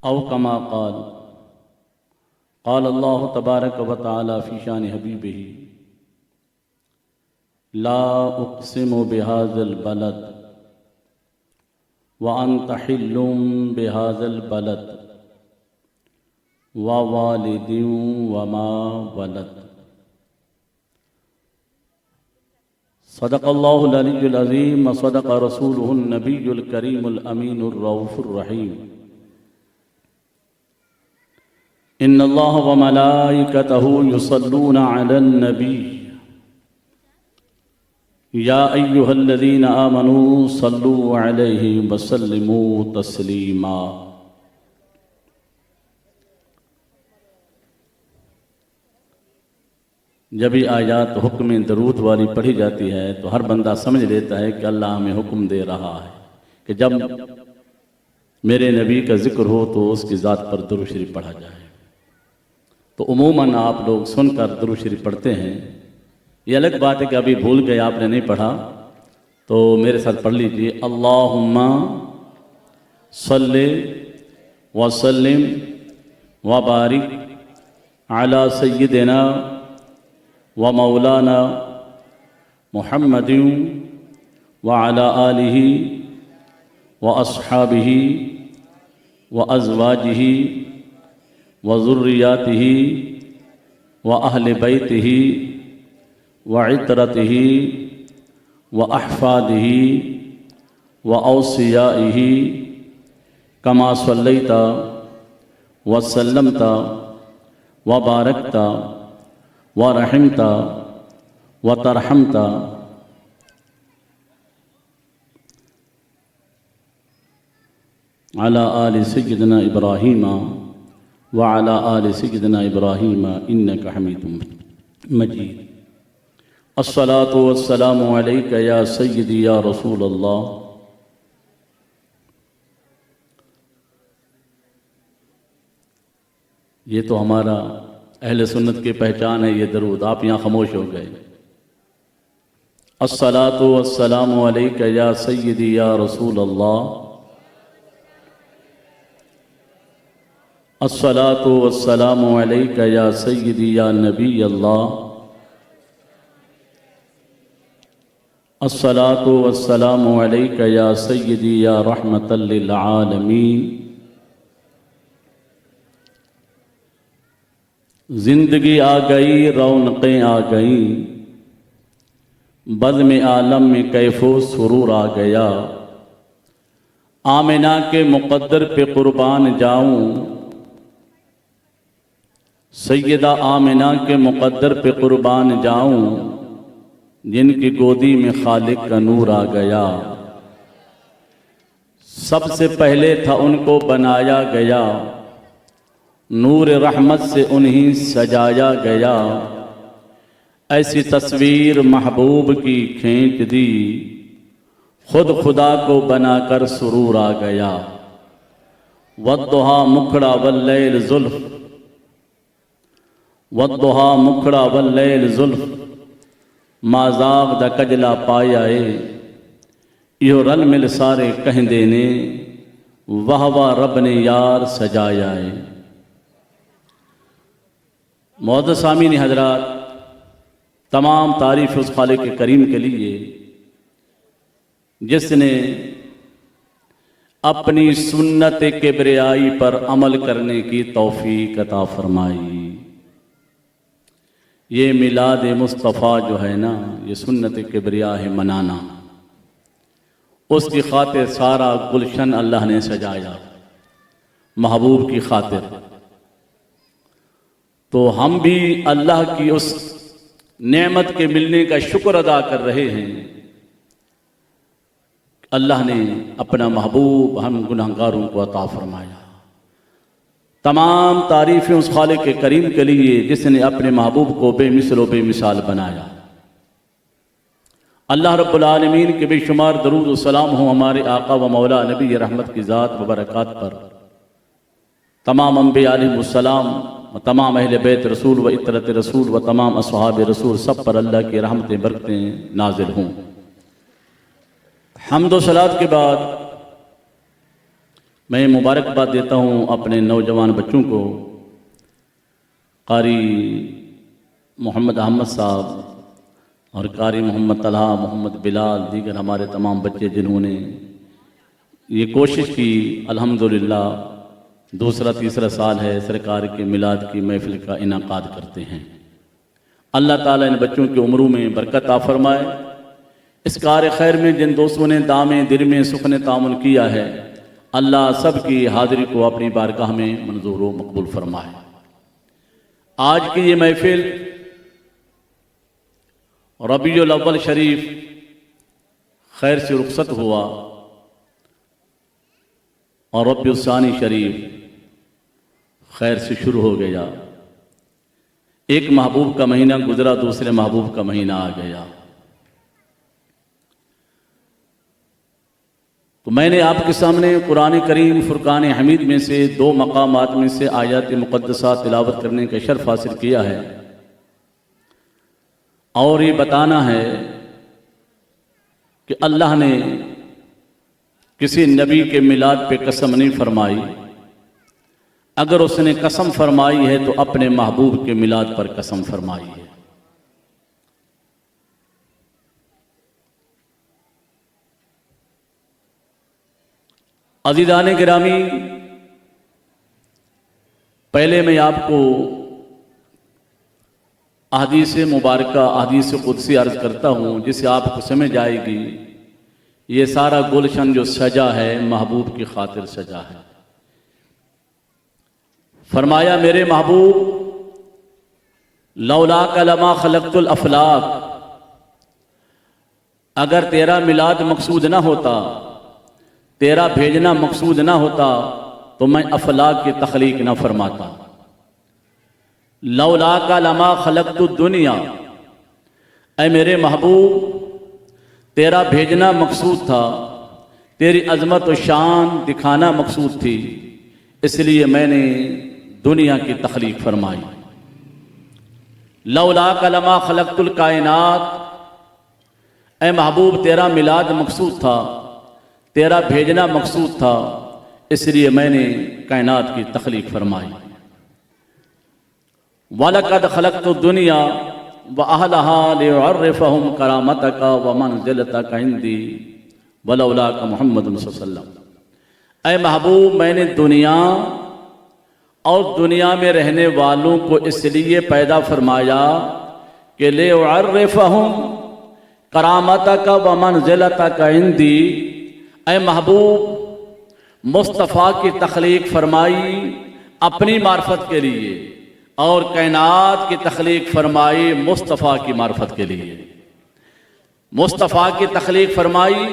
औ कमा क़ाल अल्लाह तबारक व तआला फ़ी शान हबीबिही ला उक़सिमु बिहाज़ल बलद व अन्त हिल्लुम बिहाज़ल बलद व वालिदिन व मा वलद। सदक़ल्लाहुल अलिय्युल अज़ीम व सदक़ रसूलुहुन नबियुल करीमुल अमीनुर रऊफ़ुर रहीम। इन्नल्लाह व मलाइकतहु युसल्लूना अलन नबी या अय्युहल्लज़ीना आमनू सल्लू अलैहि व सल्लिमू तस्लीमा। जब ये आयत हुक्म दरूद वाली पढ़ी जाती है तो हर बंदा समझ लेता है कि अल्लाह हमें हुक्म दे रहा है कि जब मेरे नबी का जिक्र हो तो उसकी ज़ात पर दुरूद शरीफ पढ़ा जाए। तो उमूमन आप लोग सुनकर दुरूद शरीफ पढ़ते हैं। ये अलग बात है कि अभी भूल गए, आपने नहीं पढ़ा, तो मेरे साथ पढ़ लीजिए। अल्लाहुम्मा सल्लि व सल्लिम व बारिक अला सय्यिदिना व मौलाना मुहम्मदिन व अला आलिही व अस्हाबिही व अज़वाजिही व ज़ुर्रियातिही व अहले बैतिही व इतरतिही व अहफ़ादिही व औसियाइही कमा सल्लैता व सल्लमता व बारकता व रहमता व तरहमता अला आलि सय्यिदना इब्राहीम व अला आलि सय्यिदना इब्राहीम इन्नका हमीदुम मजीद। अस्सलातु वस्सलामु अलैका या सय्यदी या रसूल अल्लाह। ये तो हमारा अहले सुन्नत की पहचान है, ये दरूद। आप यहाँ खामोश हो गए। अस्सलातु वस्सलामु अलैका या सय्यदी या रसूल अल्लाह। अस्सलातु वस्सलामु अलैका या सय्यदी या नबी अल्लाह। अस्सलातु वस्सलामु अलैका या सय्यदी या रहमतल लिल आलमीन। जिंदगी आ गई, रौनक़ें आ गई, बज़्म आलम में कैफ़ो सुरूर आ गया। आमिना के मुक़द्दर पे कुर्बान जाऊं, सैयदा आमिना के मुक़द्दर पे कुर्बान जाऊं, जिनकी गोदी में खालिक का नूर आ गया। सबसे पहले था उनको बनाया गया, नूर रहमत से उन्हीं सजाया गया। ऐसी तस्वीर महबूब की खींच दी, खुद खुदा को बनाकर सुरूर आ गया। वद्दुहा मुखड़ा वल्लैल ज़ुल्फ़, वद्दुहा मुखड़ा वल्लैल ज़ुल्फ़, माज़ाग द कजला पायाए। यो रल मिल सारे कह देने, वाह वाह रब ने यार सजायाए। मौजूद सामीन हज़रात, तमाम तारीफ़ उस खालिक करीम के लिए जिसने अपनी सुन्नत किब्रियाई पर अमल करने की तौफ़ीक़ अता फरमाई। ये मिलाद मुस्तफ़ा जो है ना, ये सुन्नत किब्रिया है मनाना। उसकी खातिर सारा गुलशन अल्लाह ने सजाया, महबूब की खातिर। तो हम भी अल्लाह की उस नेमत के मिलने का शुक्र अदा कर रहे हैं। अल्लाह ने अपना महबूब हम गुनहगारों को अता फरमाया। तमाम तारीफ़ें उस खालिक करीम के लिए जिसने अपने महबूब को बेमिसल व बेमिसाल बनाया। अल्लाह रब्बुल आलमीन के बेशुमार दरूद व सलाम हो हमारे आका व मौला नबी रहमत की ज़ात व बरक़ात पर, तमाम अंबिया अलैहिमुस्सलाम व तमाम अहले बैत रसूल व इतरत रसूल व तमाम अस्हाब रसूल, सब पर अल्लाह की रहमतें बरकतें नाजिल हों। हम्द व सलात के बाद मैं मुबारकबाद देता हूँ अपने नौजवान बच्चों को, कारी मोहम्मद अहमद साहब और कारी मोहम्मद तलहा, मोहम्मद बिलाल, दीगर हमारे तमाम बच्चे जिन्होंने ये कोशिश की। अल्हम्दुलिल्लाह दूसरा तीसरा साल है सरकार के मिलाद की महफिल का इनाकाद करते हैं। अल्लाह ताला इन बच्चों की उम्रों में बरकत आ फरमाए। इस कार खैर में जिन दोस्तों ने दामे दिल में सुख ने तामुन किया है, अल्लाह सब की हाज़िरी को अपनी बारगाह में मंजूर व मकबूल फरमाए। आज की ये महफिल रबीउल अव्वल शरीफ खैर से रुखसत हुआ और रबीउल सानी शरीफ खैर से शुरू हो गया। एक महबूब का महीना गुजरा, दूसरे महबूब का महीना आ गया। तो मैंने आपके सामने कुरान करीम फुरकान हमीद में से 2 मकामात में से आयत मुक़द्दसा तिलावत करने का शर्फ हासिल किया है और ये बताना है कि अल्लाह ने किसी नबी के मिलाद पे कसम नहीं फरमाई। अगर उसने कसम फरमाई है तो अपने महबूब के मिलाद पर कसम फरमाई है। अज़ीज़ान गिरामी, पहले मैं आपको अहदीस मुबारका, अहदीस कुदसी अर्ज़ करता हूँ जिससे आपको समझ आएगी ये सारा गुलशन जो सजा है महबूब की खातिर सजा है। फरमाया मेरे महबूब, लौलाक लमा खलक़तुल अफ़लाक, अगर तेरा मिलाद मकसूद ना होता, तेरा भेजना मकसूद ना होता तो मैं अफलाक की तख्लीक ना फरमाता। लौलाक लमा खलक़तुद दुनिया, ऐ मेरे महबूब तेरा भेजना मकसूद था, तेरी अज़मत और शान दिखाना मकसूद थी, इसलिए मैंने दुनिया की तख्लीक फरमाई। लौलाक लमा खलक़तुल कायनात, ऐ महबूब तेरा मिलाद मकसूद था, तेरा भेजना मकसूद था, इसलिए मैंने कायनात की तख्लीक फरमाई। वलक़द खलक़तुद दुनिया व अहलहा लियुअर्रिफ़हुम करामतका व मंज़िलतका इंदी वलौलाका मुहम्मदुन सल्लल्लाहु अलैहि वसल्लम। ऐ महबूब मैंने दुनिया और दुनिया में रहने वालों को इसलिए पैदा फरमाया कि लियुअर्रिफ़हुम करामतका व मंज़िलतका इंदी, ऐ महबूब मुस्तफ़ा की तख्लीक फरमाई अपनी मार्फत के लिए और कायनात की तख्लीक फरमाई मुस्तफ़ा की मार्फत के लिए। मुस्तफ़ा की तख्लीक फरमाई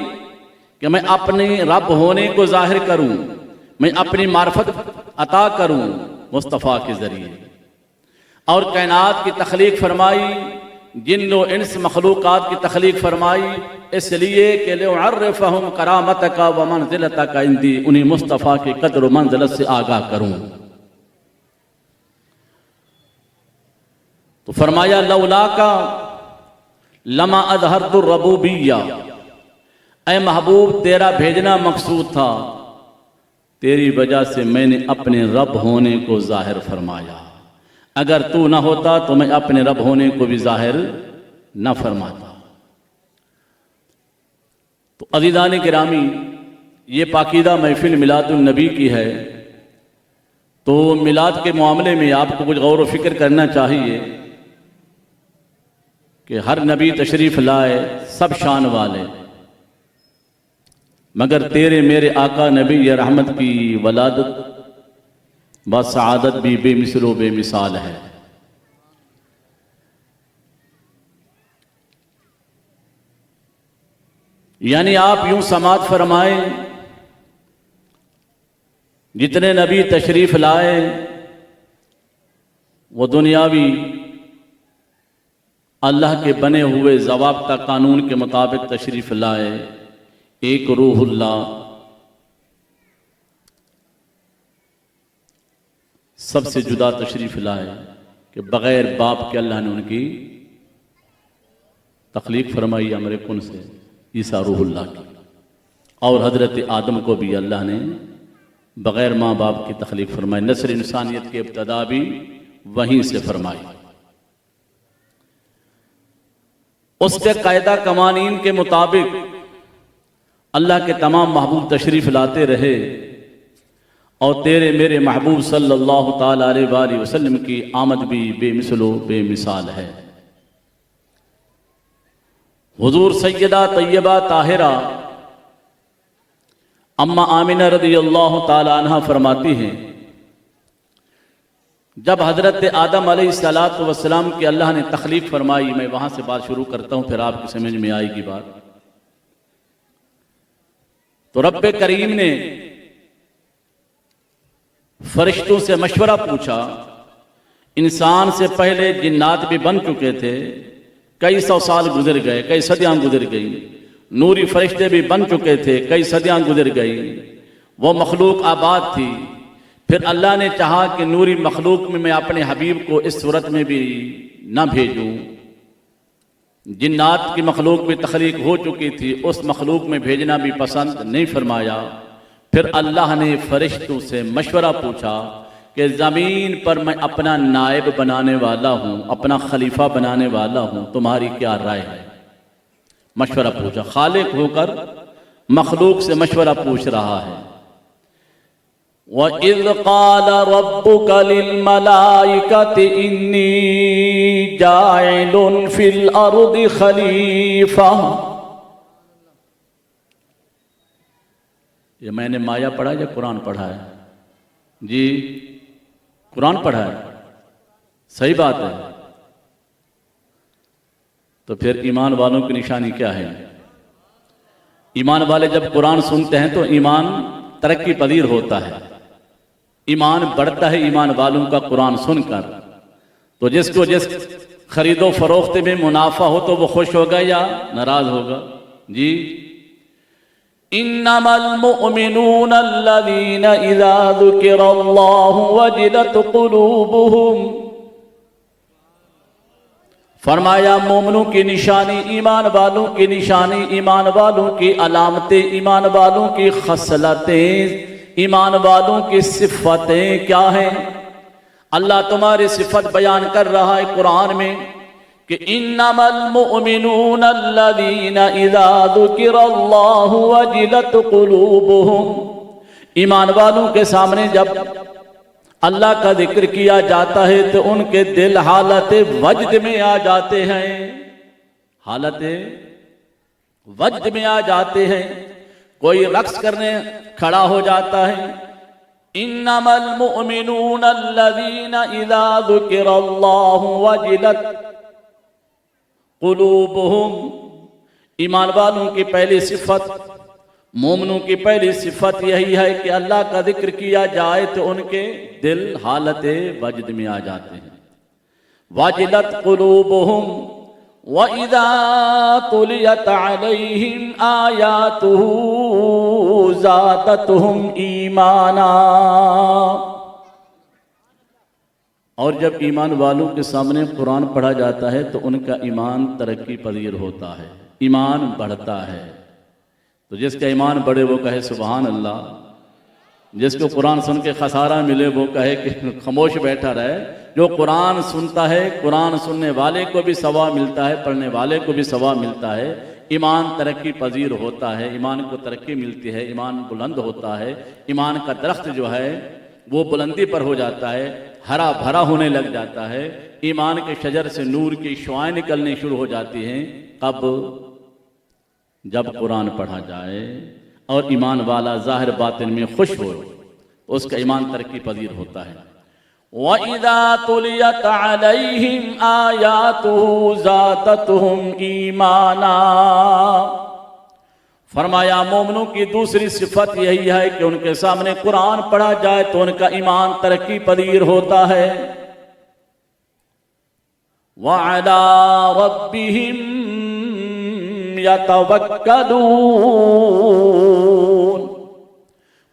कि मैं अपने रब होने को जाहिर करूं, मैं अपनी मार्फत अता करूं मुस्तफ़ा के ज़रिए। और कायनात की तख्लीक फरमाई, जिन्नो इंस मखलूक़ात की तख्लीक फरमाई इसलिए कि लियुअर्रिफ़हुम करामतका व मंज़िलतका इंदी, उन्हीं मुस्तफ़ा के कद्र व मंज़िलत से आगाह करूं। तो फरमाया लौलाका लमा अज़हरतुर रबूबिय्या, ऐ महबूब तेरा भेजना मकसूद था, तेरी वजह से मैंने अपने रब होने को जाहिर फरमाया। अगर तू ना होता तो मैं अपने रब होने को भी जाहिर ना फरमाता। तो अज़ीज़ान गिरामी, ये पाकीदा महफिल मिलादुन नबी की है, तो मिलाद के मामले में आपको कुछ गौर व फिक्र करना चाहिए कि हर नबी तशरीफ़ लाए, सब शान वाले, मगर तेरे मेरे आका नबी या रहमत की वलादत व सआदत भी बेमिसल बेमिसाल है। यानी आप यूं समात फरमाएं, जितने नबी तशरीफ़ लाए वो दुनियावी अल्लाह के बने हुए ज़वाब्ता कानून के मुताबिक तशरीफ़ लाए। एक रूहुल्लाह सबसे जुदा तशरीफ़ लाए कि बग़ैर बाप के अल्लाह ने उनकी तख्लीक फरमाई अमर कुन से, ईसा रूहुल्लाह की। और हज़रत आदम को भी अल्लाह ने बग़ैर माँ बाप की तख्लीक फरमाई। नस्ल इंसानियत की इब्तदा भी वहीं से फरमाई। उसके कायदा कवानीन के मुताबिक अल्लाह के तमाम महबूब तशरीफ़ लाते रहे और तेरे मेरे महबूब सल्लल्लाहु ताला अलैहि वसल्लम की आमद भी बेमिसलो बेमिसाल है। हुजूर सैयदा तैयबा ताहिरा अम्मा आमिना रज़ियल्लाहु ताला अन्हा फरमाती हैं, जब हज़रत आदम अलैहिस्सलातु वस्सलाम की अल्लाह ने तख्लीक फरमाई, मैं वहाँ से बात शुरू करता हूँ फिर आपकी समझ में आएगी बात। तो रब्बे करीम ने फरिश्तों से मशवरा पूछा। इंसान से पहले जिन्नात भी बन चुके थे, कई सौ साल गुजर गए, कई सदियाँ गुजर गई। नूरी फरिश्ते भी बन चुके थे, कई सदियाँ गुजर गई। वो मखलूक आबाद थी। फिर अल्लाह ने चाहा कि नूरी मखलूक में मैं अपने हबीब को इस सूरत में भी न भेजूं। जिन्नात की मखलूक भी तख्लीक हो चुकी थी, उस मखलूक में भेजना भी पसंद नहीं फरमाया। फिर अल्लाह ने फरिश्तों से मशवरा पूछा कि ज़मीन पर मैं अपना नायब बनाने वाला हूँ, अपना खलीफा बनाने वाला हूँ, तुम्हारी क्या राय है? मशवरा पूछा। खालिक होकर मखलूक से मशवरा पूछ रहा है। वइज़ क़ाल रब्बुका लिल मलाइकति इन्नी जाइलुन फिल अर्दि खलीफा। ये मैंने माया पढ़ा या कुरान पढ़ा है? जी कुरान पढ़ा है। सही बात है। तो फिर ईमान वालों की निशानी क्या है? ईमान वाले जब कुरान सुनते हैं तो ईमान तरक्की पजीर होता है, ईमान बढ़ता है ईमान वालों का कुरान सुनकर। तो जिसको जिस खरीदो फरोख्त में मुनाफा हो तो वो खुश होगा या नाराज होगा? जी इन्नमल मुअमिनून अल्लज़ीना इज़ा ज़ुकिरल्लाहु वजिलत क़ुलूबुहुम। फरमाया मोमिनों की निशानी, ईमान वालों की निशानी, ईमान वालों की अलामतें, ईमान वालों की खसलतें, ईमान वालों की सिफ़तें क्या हैं? अल्लाह तुम्हारी सिफ़त बयान कर रहा है कुरान में कि इन्नमल मुअमिनून अल्लज़ीना इज़ा ज़ुकिरल्लाहु वजिलत क़ुलूबुहुम। ईमान वालों के सामने जब अल्लाह का जिक्र किया जाता है तो उनके दिल हालत वजद में आ जाते हैं, हालत वजद में आ जाते हैं। कोई रक्स करने खड़ा हो जाता है। इन्नमल मुअमिनून अल्लज़ीना इज़ा ज़ुकिरल्लाहु वजिलत क़ुलूबुहुम। ईमान वालों की पहली सिफत, मोमिनों की पहली सिफत यही है कि अल्लाह का जिक्र किया जाए तो उनके दिल हालत वजद में आ जाते हैं। वजिलत क़ुलूबुहुम व इज़ा तुलियत अलैहिम आयातुहु ज़ादतहुम ईमाना। और जब ईमान वालों के सामने कुरान पढ़ा जाता है तो उनका ईमान तरक्की पजीर होता है, ईमान बढ़ता है। तो जिसका ईमान बढ़े वो कहे सुभान अल्लाह, जिसको कुरान सुन के खसारा मिले वो कहे कि खामोश बैठा रहे। जो कुरान सुनता है, कुरान सुनने वाले को भी सवाब मिलता है, पढ़ने वाले को भी सवाब मिलता है। ईमान तरक्की पजीर होता है, ईमान को तरक्की मिलती है, ईमान बुलंद होता है। ईमान का दरख्त जो है वो बुलंदी पर हो जाता है, हरा भरा होने लग जाता है। ईमान के शजर से नूर की शुआएं निकलनी शुरू हो जाती हैं। कब? जब कुरान पढ़ा जाए और ईमान वाला ज़ाहिर बातिन में खुश हो, उसका ईमान तरक्की पजीर होता है। वइज़ा तुलियत अलैहिम आयातुहु ज़ादतहुम ईमाना। फरमाया मोमिनों की दूसरी सिफत यही है कि उनके सामने कुरान पढ़ा जाए तो उनका ईमान तरक्की पजीर होता है। वअला रब्बिहिम यतवक्कलून।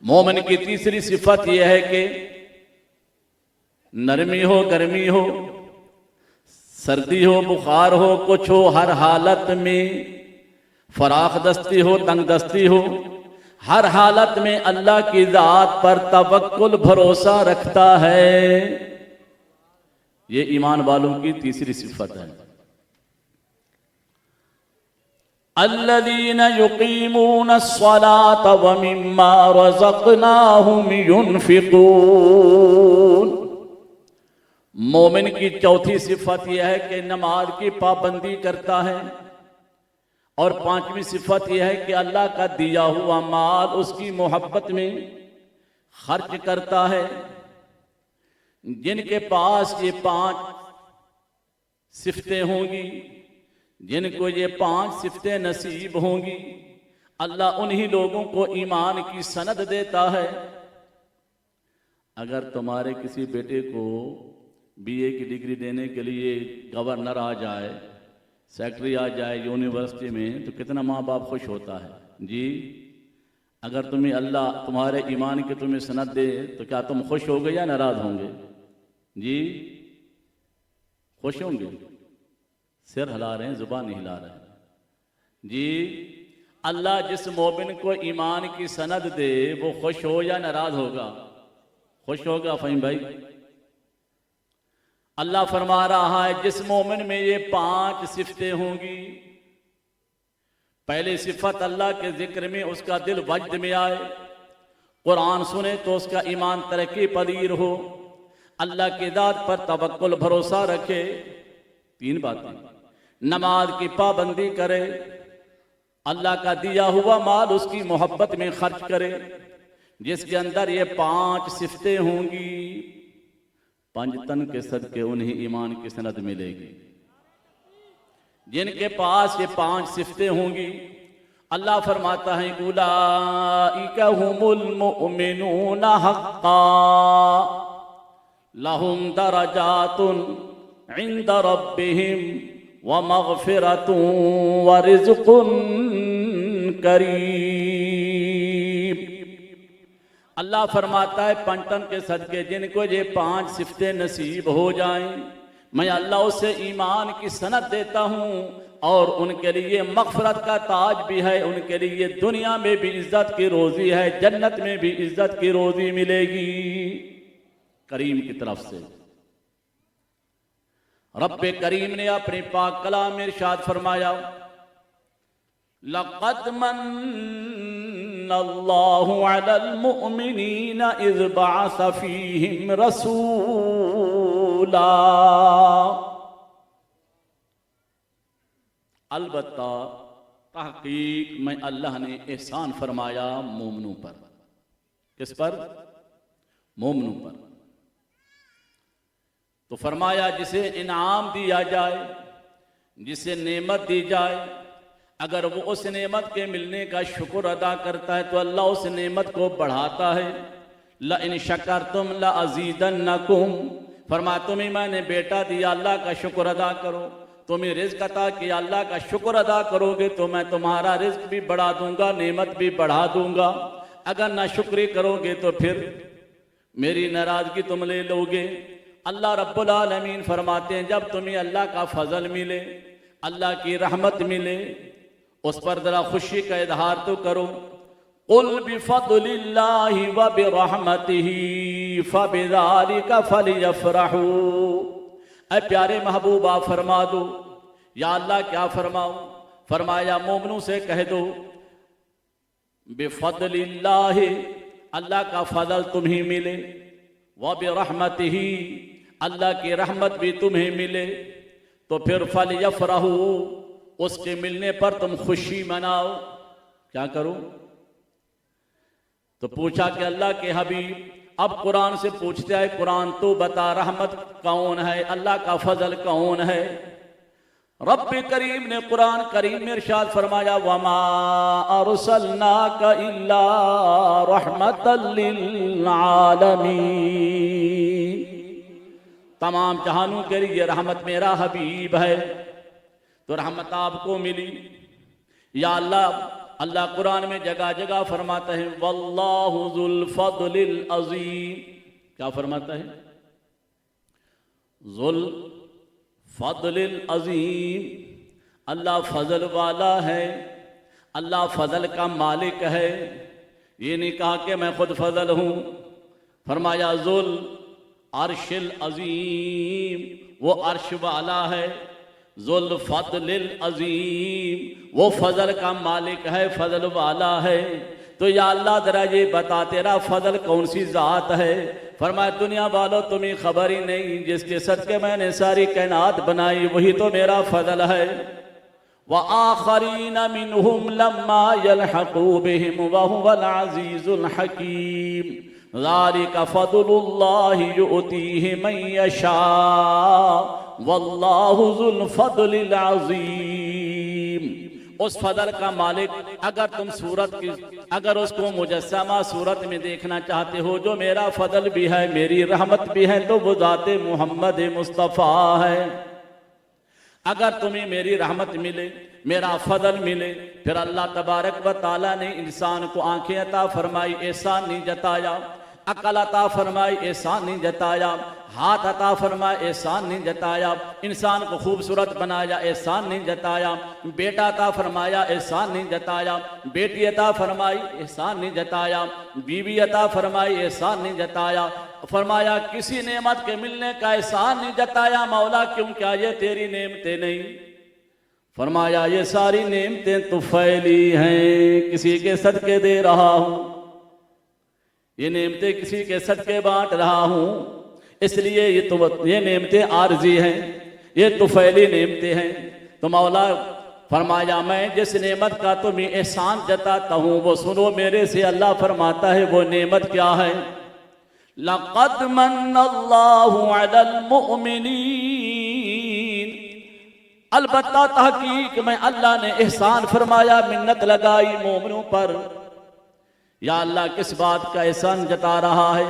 मोमिन की तीसरी सिफत यह है कि नरमी हो, गर्मी हो, सर्दी हो, बुखार हो, कुछ हो, हर हालत में फराख दस्ती हो, तंग दस्ती हो, हर हालत में अल्लाह की ज़ात पर तवक्कुल भरोसा रखता है। ये ईमान वालों की तीसरी सिफत है। अल्लज़ीना युक़ीमून अस्सलात व मिम्मा रज़क़नाहुम युनफ़िक़ून। मोमिन की चौथी सिफत यह है कि नमाज की पाबंदी करता है। और पांचवी सिफत यह है कि अल्लाह का दिया हुआ माल उसकी मोहब्बत में खर्च करता है। जिनके पास ये पांच सिफतें होंगी, जिनको ये पांच सिफतें नसीब होंगी, अल्लाह उन्हीं लोगों को ईमान की सनद देता है। अगर तुम्हारे किसी बेटे को बीए की डिग्री देने के लिए गवर्नर आ जाए, सेक्रेटरी आ जाए यूनिवर्सिटी में, तो कितना माँ बाप खुश होता है जी। अगर तुम्हें अल्लाह तुम्हारे ईमान की तुम्हें सनद दे तो क्या तुम खुश होगे या नाराज होंगे जी? खुश होंगे? सिर हिला रहे हैं, जुबान नहीं हिला रहे हैं जी। अल्लाह जिस मोमिन को ईमान की सनद दे वो खुश हो या नाराज होगा? खुश होगा फहीम भाई। अल्लाह फरमा रहा है जिस मोमिन में ये पांच सिफतें होंगी, पहली सिफत अल्लाह के जिक्र में उसका दिल वजद में आए, कुरान सुने तो उसका ईमान तरक्की पदीर हो, अल्लाह की ज़ात पर तवक्कुल भरोसा रखे। तीन बातें, नमाज की पाबंदी करे, अल्लाह का दिया हुआ माल उसकी मोहब्बत में खर्च करे। जिसके अंदर ये पांच सिफतें होंगी, पंजतन के सदके उन्हें ईमान की सनद मिलेगी। जिनके पास ये पांच सिफतें होंगी, अल्लाह फरमाता है उलाइका हुमुल मुमिनून हक्का लहुम दरजातुन इंद रब्बिहिम व मगफिरतुन व रिज़्क़ुन करीम। अल्लाह फरमाता है पंजतन के सदके जिनको ये पांच सिफतें नसीब हो जाएं, मैं अल्लाह उसे ईमान की सनद देता हूँ और उनके लिए मग़फ़िरत का ताज भी है, उनके लिए दुनिया में भी इज्जत की रोज़ी है, जन्नत में भी इज्जत की रोज़ी मिलेगी करीम की तरफ से। रब्बे करीम ने अपने पाक कलाम में इरशाद फरमाया लक़द मन्नल्लाहु अलल मुअमिनीना इज़ बअस फ़ीहिम रसूला। अलबत्ता तहकीक में अल्लाह ने एहसान फरमाया मोमिनों पर। किस पर? मोमिनों पर। तो फरमाया जिसे इनाम दिया जाए, जिसे नेमत दी जाए, अगर वो उस नेमत के मिलने का शुक्र अदा करता है तो अल्लाह उस नेमत को बढ़ाता है। ला इन शकरतुम ला अज़ीदन्नकुम, फरमा तुम्हें मैंने बेटा दिया, अल्लाह का शुक्र अदा करो। तुम्हें रिज़्क़ अता किया, अल्लाह का शुक्र अदा करोगे तो मैं तुम्हारा रिज़्क़ भी बढ़ा दूंगा, नेमत भी बढ़ा दूंगा। अगर ना शुक्र करोगे तो फिर मेरी नाराज़गी तुम ले लोगे। अल्लाह रब्बुल आलमीन फरमाते हैं जब तुम्हें अल्लाह का फजल मिले, अल्लाह की रहमत मिले, उस पर जरा खुशी का इजहार तो करो। कुल बिफद्लिल्लाहि व बिरहमतिही फबिज़ालिका फलियफ़रहू। ऐ प्यारे महबूबा फरमा दो, या अल्लाह क्या फरमाऊं? फरमाया मोमिनों से कह दो बिफद्लिल्लाहि, अल्लाह का फजल तुम्हें मिले, व बिरहमतिही, अल्लाह की रहमत भी तुम्हें मिले, तो फिर फलियफ़रहू, उसके मिलने पर तुम खुशी मनाओ। क्या करो? तो पूछा कि अल्लाह के हबीब, अब कुरान से पूछते हैं कुरान तो बता रहमत कौन है, अल्लाह का फजल कौन है? रब्बे करीम ने कुरान करीम में इरशाद फरमाया वमा अरसलनाका इल्ला रहमतल लिल आलमीन। तमाम जहानों के लिए रहमत मेरा हबीब है। तो रहमत आपको मिली या अल्लाह? अल्लाह कुरान में जगह जगह फरमाता है वल्लाहु ज़ुल फ़द्लिल अज़ीम। क्या फरमाता है? ज़ुल फ़द्लिल अज़ीम, अल्लाह फजल वाला है, अल्लाह फजल का मालिक है। ये नहीं कहा कि मैं खुद फजल हूँ। फरमाया जुल अर्शिल अजीम, वो अर्श वाला है। जुल फजलिल अजीम, वो फजल का मालिक है, फजल वाला है। तो या अल्लाह जरा ये बता तेरा फजल कौन सी जात है। फरमाया दुनिया वालों तुम्हें खबर ही नहीं, जिसके सदके मैंने सारी कायनात बनाई वही तो मेरा फजल है। व आखरीन मिनहुम लम्मा यलहकू बिहिम व हुवल अजीजुल हकीम, ज़ालिका फ़ज़्लुल्लाहि युअतीहि मन यशा वल्लाहु ज़ुल फ़ज़्लिल अज़ीम। उस फजल का मालिक अगर तुम सूरत की, अगर उसको मुजस्समा सूरत में देखना चाहते हो, जो मेरा फजल भी है मेरी रहमत भी है, तो वो ज़ाते मोहम्मद मुस्तफ़ा है। अगर तुम्हें मेरी रहमत मिले, मेरा फजल मिले, फिर अल्लाह तबारक व ताला ने इंसान को आंखें अता फरमाई, एहसान नहीं जताया। अकल अता फरमाई, एहसान नहीं जताया। हाथ अता फरमाया, एहसान नहीं जताया। इंसान को खूबसूरत बनाया, एहसान नहीं जताया। बेटा अता फरमाया, एहसान नहीं जताया। बेटी अता फरमाई, एहसान नहीं जताया। बीवी अता फरमाई, एहसान नहीं जताया। फरमाया किसी नेमत के मिलने का एहसान नहीं जताया मौला, क्यों क्या ये तेरी नेमतें नहीं। फरमाया ये सारी नेमतें तो फैली हैं, किसी के सदके दे रहा हूं, ये नेमतें किसी के सदके बांट रहा हूं, इसलिए ये नेमतें आरजी हैं, ये तो फैली नेमतें हैं। तो मौला फरमाया मैं जिस नेमत का तुम्हें एहसान जताता हूं वो सुनो मेरे से। अल्लाह फरमाता है वो नेमत क्या है। लक़द मन्नल्लाहु अलल मुअमिनीन, अलबत्ता तहकीक में अल्लाह ने एहसान फरमाया, मिन्नत लगाई मोमिनों पर। या अल्लाह किस बात का एहसान जता रहा है।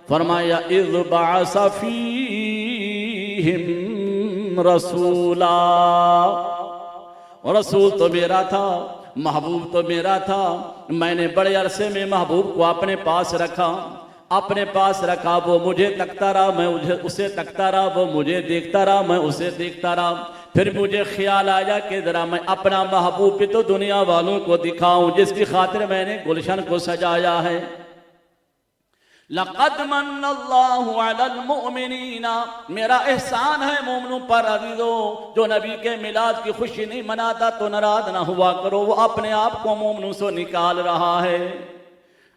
फरमाया इज़ बअसा फ़ीहिम रसूला, रसूल तो मेरा था, महबूब तो मेरा था। मैंने बड़े अरसे में महबूब को अपने पास रखा, अपने पास रखा। वो मुझे तकता रहा, मैं उसे तकता रहा। वो मुझे देखता रहा, मैं उसे देखता रहा। फिर मुझे ख्याल आया कि जरा मैं अपना महबूब भी तो दुनिया वालों को दिखाऊं, जिसकी खातिर मैंने गुलशन को सजाया है। लक़द मन्नल्लाहु अलल मुअमिनीना, मेरा एहसान है मोमिनों पर अज़ीज़ों। जो नबी के मिलाद की खुशी नहीं मनाता तो नाराज ना हुआ करो, वो अपने आप को मोमिनों से निकाल रहा है।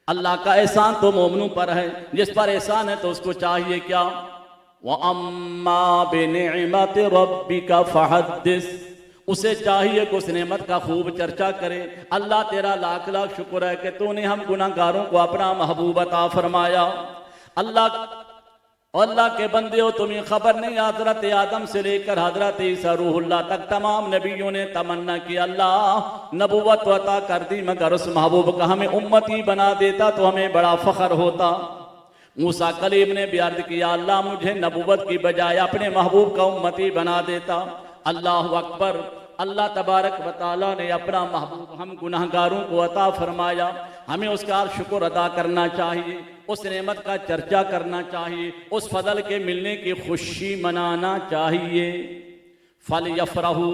अल्लाह का एहसान तो मोमिनों पर है, जिस पर एहसान है तो उसको चाहिए क्या। व अम्मा बिनिअमति रब्बिका फहद्दिस, उसे चाहिए कि उस नेमत का खूब चर्चा करे। अल्लाह तेरा लाख लाख शुक्र है कि तूने हम गुनाहगारों को अपना महबूब अता फरमाया। अल्लाह के बंदे हो, तुम्हें खबर नहीं हजरत आदम से लेकर हजरत ईसा रूहुल्लाह तक तमाम नबियों ने तमन्ना की अल्लाह नबूवत अता कर दी, मगर उस महबूब का हमें उम्मती बना देता तो हमें बड़ा फख्र होता। मूसा कलीम ने भी अर्ज किया अल्लाह मुझे नबूवत की बजाय अपने महबूब का उम्मती बना देता। अल्लाह अकबर। अल्लाह तबारक व तआला ने अपना महबूब हम गुनाहगारों को अता फरमाया। हमें उसका शुक्र अदा करना चाहिए, उस नेमत का चर्चा करना चाहिए, उस फजल के मिलने की खुशी मनाना चाहिए। फल यफरहू,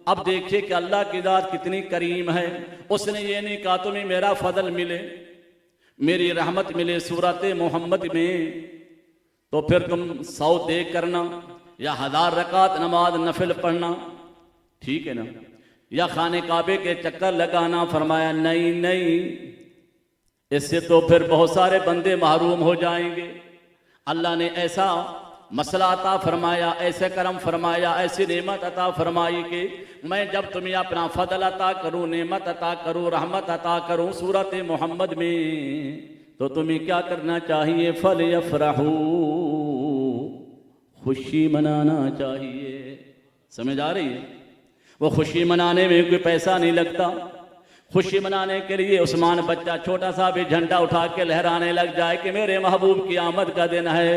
अब देखिए कि अल्लाह की ज़ात कितनी करीम है। उसने ये नहीं कहा तुम्हें मेरा फजल मिले, मेरी रहमत मिले सूरत मोहम्मद में तो फिर तुम 100 दे करना या 1000 रकात नमाज नफिल पढ़ना, ठीक है ना, या खाने काबे के चक्कर लगाना। फरमाया नहीं नहीं, इससे तो फिर बहुत सारे बंदे महरूम हो जाएंगे। अल्लाह ने ऐसा मसला अता फरमाया, ऐसे करम फरमाया, ऐसी नेमत अता फरमाई कि मैं जब तुम्हें अपना फजल अता करूँ, नेमत अता करूँ, रहमत अता करूँ सूरत मोहम्मद में, तो तुम्हें क्या करना चाहिए। फल यफरहू, खुशी मनाना चाहिए। समझ आ रही है। वो खुशी मनाने में कोई पैसा नहीं लगता। खुशी मनाने के लिए उस्मान बच्चा छोटा सा भी झंडा उठा के लहराने लग जाए कि मेरे महबूब की आमद का दिन है।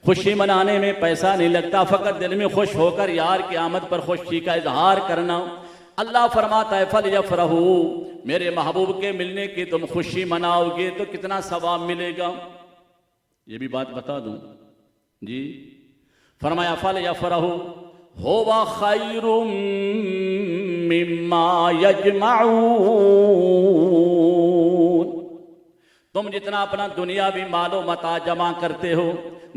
खुशी मनाने में पैसा नहीं लगता, फ़कत दिल में खुश होकर यार की आमद पर खुशी का इजहार करना। अल्लाह फरमाता है फल यफरहू, मेरे महबूब के मिलने की तुम खुशी मनाओगे तो कितना सवाब मिलेगा। ये भी बात बता दूं जी। फरमाया फल यफरहू हुवा खैरुम मिम्मा यजमाऊन, तुम जितना अपना दुनियावी मालो मता जमा करते हो,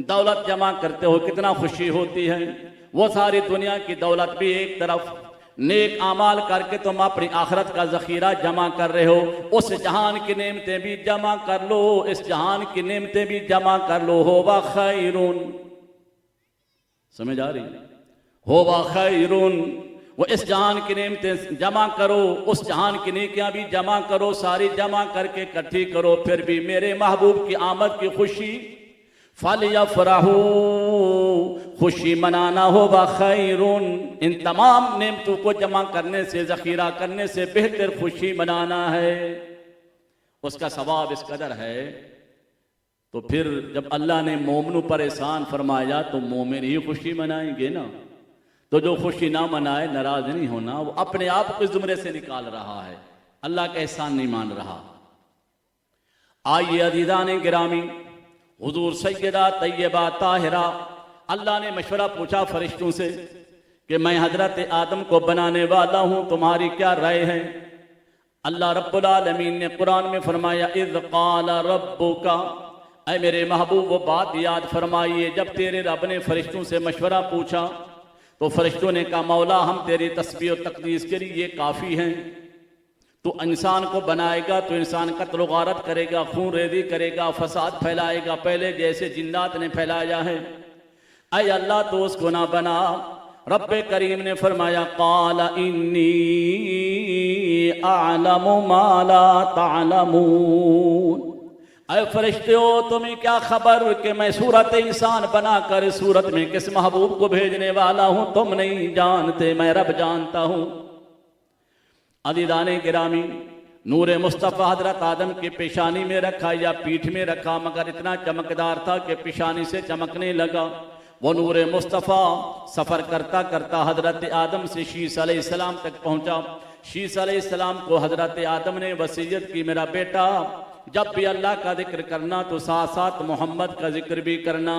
दौलत जमा करते हो, कितना खुशी होती है। वो सारी दुनिया की दौलत भी एक तरफ, नेक आमाल करके तुम अपनी आखिरत का जखीरा जमा कर रहे हो। उस जहान की नेमतें भी जमा कर लो, इस जहान की नेमतें भी जमा कर लो। हो वा खैरून, समझ आ रही? हो वा खैरून, वो इस जहान की नेमतें जमा करो, उस जहान की नेकियां भी जमा करो, सारी जमा करके इकट्ठी करो। फिर भी मेरे महबूब की आमद की खुशी, फलयफ़रहू, खुशी मनाना होगा खैरुन। इन तमाम नेमतों को जमा करने से, जखीरा करने से बेहतर खुशी मनाना है। उसका सवाब इस कदर है। तो फिर जब अल्लाह ने मोमिनों पर एहसान फरमाया तो मोमिन ही खुशी मनाएंगे ना। तो जो खुशी ना मनाए, नाराज नहीं होना, वो अपने आप को इस जुमरे से निकाल रहा है, अल्लाह का एहसान नहीं मान रहा। आइए अज़ीज़ान गिरामी, हुजूर सैयदा तैयबा ताहिरा, अल्लाह ने मशवरा पूछा फरिश्तों से कि मैं हजरत आदम को बनाने वाला हूं, तुम्हारी क्या राय है? अल्लाह रब्बुल आलमीन ने कुरान में फरमाया, इज़ क़ाल रब्बुका, ऐ मेरे महबूब वो बात याद फरमाइए जब तेरे रब ने फरिश्तों से मशवरा पूछा तो फरिश्तों ने कहा, मौला हम तेरी तस्बीह और तकदीस के लिए काफ़ी हैं। तो इंसान को बनाएगा तो इंसान कत्ल गारत करेगा, खून रेजी करेगा, फसाद फैलाएगा, पहले जैसे जिन्नात ने फैलाया है। ऐ अल्लाह तो उसको ना बना। रब्बे करीम ने फरमाया, क़ाल इन्नी अअलमु मा ला तअलमून, ऐ फरिश्तों तुम्हें क्या खबर कि मैं सूरत इंसान बनाकर सूरत में किस महबूब को भेजने वाला हूं, तुम नहीं जानते, मैं रब जानता हूं। अज़ीज़ान गिरामी, नूर मुस्तफ़ा हजरत आदम की पेशानी में रखा या पीठ में रखा, मगर इतना चमकदार था कि पेशानी से चमकने लगा। वो नूर मुस्तफ़ा सफ़र करता करता हजरत आदम से शीस अलैहिस्सलाम तक पहुँचा। शीस अलैहिस्सलाम को हजरत आदम ने वसीयत की, मेरा बेटा जब भी अल्लाह का जिक्र करना तो साथ साथ मोहम्मद का जिक्र भी करना।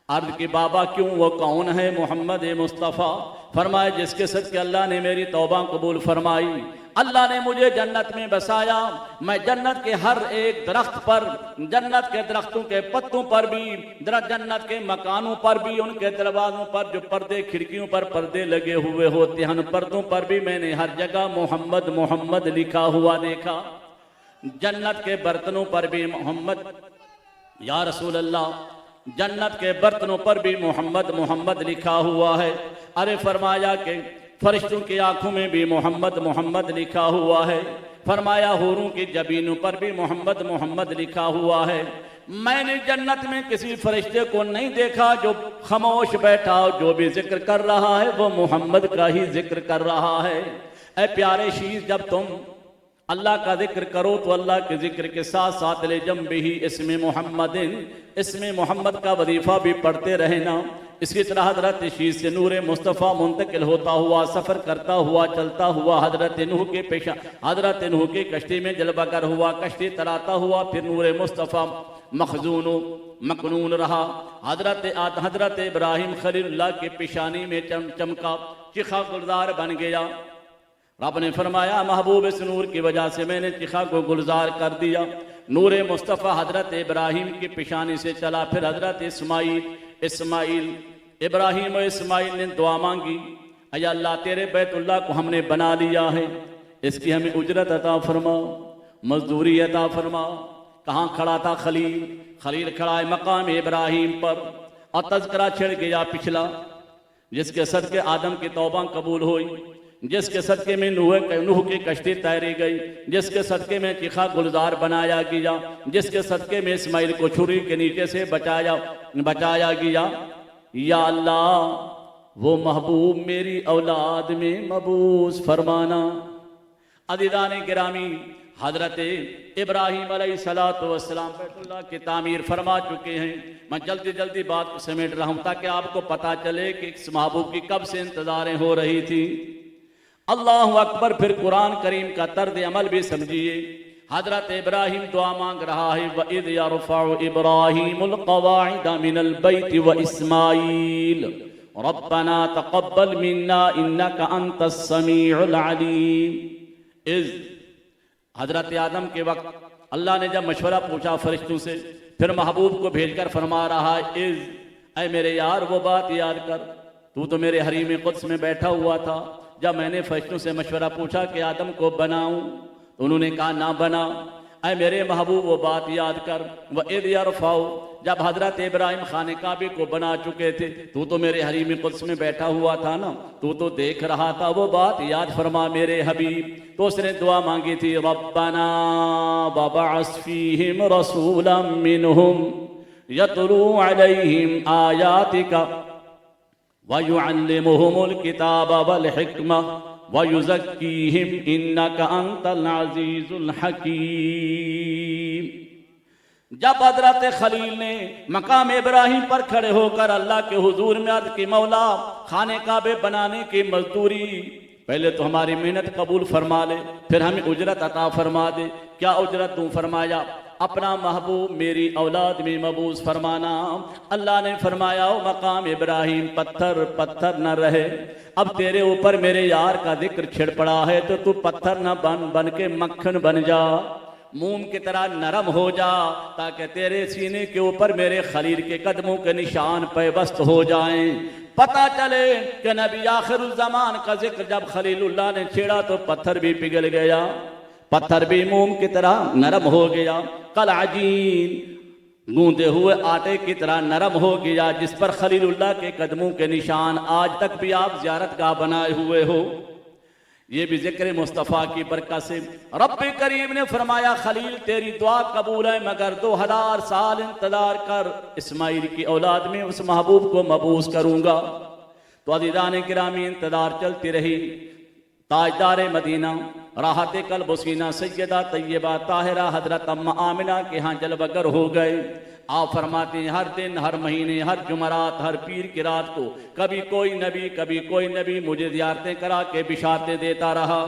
अर्ज़ की बाबा क्यों, वो कौन है मोहम्मद मुस्तफ़ा? फरमाए, जिसके सदके अल्लाह ने मेरी तौबा कबूल फरमाई, अल्लाह ने मुझे जन्नत में बसाया। मैं जन्नत के हर एक दरख्त पर, जन्नत के दरख्तों के पत्तों पर भी, जन्नत के मकानों पर भी, उनके दरवाजों पर जो पर्दे, खिड़कियों पर पर्दे लगे हुए होते हैं, उन पर्दों पर भी मैंने हर जगह मोहम्मद मोहम्मद लिखा हुआ देखा। जन्नत के बर्तनों पर भी मोहम्मद, या रसूल अल्लाह, जन्नत के बर्तनों पर भी मोहम्मद मोहम्मद लिखा हुआ है। अरे फरमाया कि फरिश्तों की आंखों में भी मोहम्मद मोहम्मद लिखा हुआ है। फरमाया हूरों की जबीनों पर भी मोहम्मद मोहम्मद लिखा हुआ है। मैंने जन्नत में किसी फरिश्ते को नहीं देखा जो खामोश बैठा, जो भी जिक्र कर रहा है वो मोहम्मद का ही जिक्र कर रहा है। ऐ प्यारे शीश, जब तुम अल्लाह का जिक्र करो तो अल्लाह के जिक्र के साथ साथ ले जंबी ही इसमें मोहम्मदिन, इसमें मोहम्मद का वजीफा भी पढ़ते रहना। इसी तरह हजरत शीश से नूर मुस्तफ़ा मुंतकिल होता हुआ, सफ़र करता हुआ, चलता हुआ हजरत नूह के पेशा, हजरत नूह की कश्ती में जलवागर हुआ, कश्ती तराता हुआ, फिर नूर मुस्तफ़ा मखजून मकनून रहा। हजरत इब्राहिम खलीलुल्लाह की पेशानी में चमका, चिखा गुलजार बन गया। रब ने फरमाया, महबूब इस नूर की वजह से मैंने चिखा को गुलजार कर दिया। नूर मुस्तफ़ा हजरत इब्राहिम की पेशानी से चला। फिर हजरत इस्माइल इब्राहिम और इस्माइल ने दुआ मांगी, अय अल्लाह तेरे बैतुल्लाह को हमने बना लिया है, इसकी हमें उजरत अता फरमा, मजदूरी अता फरमा। कहाँ खड़ा था खलील खड़ा है मकाम इब्राहिम पर, और तज़किरा छिड़ गया पिछला, जिसके सदके आदम की तौबा कबूल हुई, जिसके सदके में नूह की कश्ती तैरी गई, जिसके सदके में चिखा गुलजार बनाया गया, जिसके सदके में इस्माइल को छुरी के नीचे से बचाया गया। या अल्लाह, वो महबूब मेरी औलाद में मबूस फरमाना। अज़ीज़ान गिरामी, हजरत इब्राहिम अलैहिस्सलातु वस्सलाम बैतुल्लाह की तामीर फरमा चुके हैं। मैं जल्दी जल्दी बात को समेट रहा हूँ ताकि आपको पता चले कि इस महबूब की कब से इंतज़ारें हो रही थी। अल्लाहु अकबर। फिर कुरान करीम का तर्ज अमल भी समझिए। हजरत इब्राहिम दुआ मांग रहा है, व इज़ यरफ़उ इब्राहीमुल क़वाइद मिनल बैति व इस्माईल रब्बना तक़ब्बल मिन्ना इन्नका अंतस समीउल अलीम। इज़, हजरत आदम के वक्त अल्लाह ने जब मशवरा पूछा फरिश्तों से, फिर महबूब को भेजकर फरमा रहा है, ऐ मेरे यार वो बात याद कर, तू तो मेरे हरीम कुद्स में बैठा हुआ था जब मैंने फरिश्तों से मशवरा पूछा कि आदम को बनाऊं, तो उन्होंने कहा ना बना। ऐ मेरे महबूब वो बात याद कर, वह इद यरफाऊ, जब हजरत इब्राहिम खाने काबे को बना चुके थे, तू तो मेरे हरीम कुद्स में बैठा हुआ था ना, तू तो देख रहा था, वो बात याद फरमा मेरे हबीब। तो उसने दुआ मांगी थी, रब्बना वबअस फीहिम रसूलन मिनहुम यतलू अलैहिम आयातिका वयुअल्लिमुहुमुल किताब वल हिक्मा वयुज़क्कीहिम इन्नका अंतल अज़ीज़ुल हकीम। जब हज़रत खलील ने मकाम इब्राहिम पर खड़े होकर अल्लाह के हुजूर में अर्ज़ की, मौला खाने काबे बनाने की मजदूरी पहले तो हमारी मेहनत कबूल फरमा ले, फिर हमें उजरत अता फरमा दे। क्या उजरत तू फरमाया? अपना महबूब मेरी औलाद में मबूस फरमाना। अल्लाह ने फरमाया, ओ मकाम इब्राहिम पत्थर पत्थर न रहे, अब तेरे ऊपर मेरे यार का जिक्र छिड़ पड़ा है, तो तू पत्थर न बन के मक्खन बन जा, मोम की तरह नरम हो जा, ताकि तेरे सीने के ऊपर मेरे खलील के कदमों के निशान पैबस्त हो जाएं। पता चले कि नबी आखिरुल ज़मान का जिक्र जब खलीलुल्लाह ने छेड़ा तो पत्थर भी पिघल गया, पत्थर भी मोम की तरह नरम हो गया, कल अजीन गूंदे हुए आटे की तरह नरम हो गया, जिस पर खलीलुल्लाह के कदमों के निशान आज तक भी आप ज़ियारतगाह बनाए हुए हो। ये भी जिक्र मुस्तफ़ा की बरकत से। रब्बे करीम ने फरमाया, खलील तेरी दुआ कबूल है, मगर 2000 साल इंतजार कर, इस्माइल की औलाद में उस महबूब को मबूस करूंगा। तो अज़ीज़ान किरामी इंतजार चलती रही। ताजदार मदीना राहत कल्ब सीना सैयदा तैयबा ताहिरा हजरत अम्मा आमिना के यहाँ जलवगर हो गए। आप फरमाते हैं, हर दिन हर महीने हर जुमरात हर पीर की रात को कभी कोई नबी मुझे ज़ियारतें करा के बिशारतें देता रहा।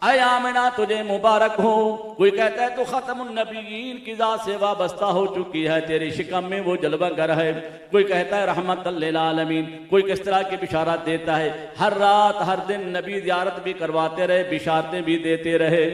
ऐ आमिना तुझे मुबारक हो। कोई कहता है तो ख़त्मुन नबीयीन की ज़ात से वाबस्ता हो चुकी है, तेरे शिकम में वो जलवागर है। कोई कहता है रहमतल लिल आलमीन। कोई किस तरह की बिशारत देता है, हर रात हर दिन नबी ज़ियारत भी करवाते रहे, बिशारतें भी देते रहे।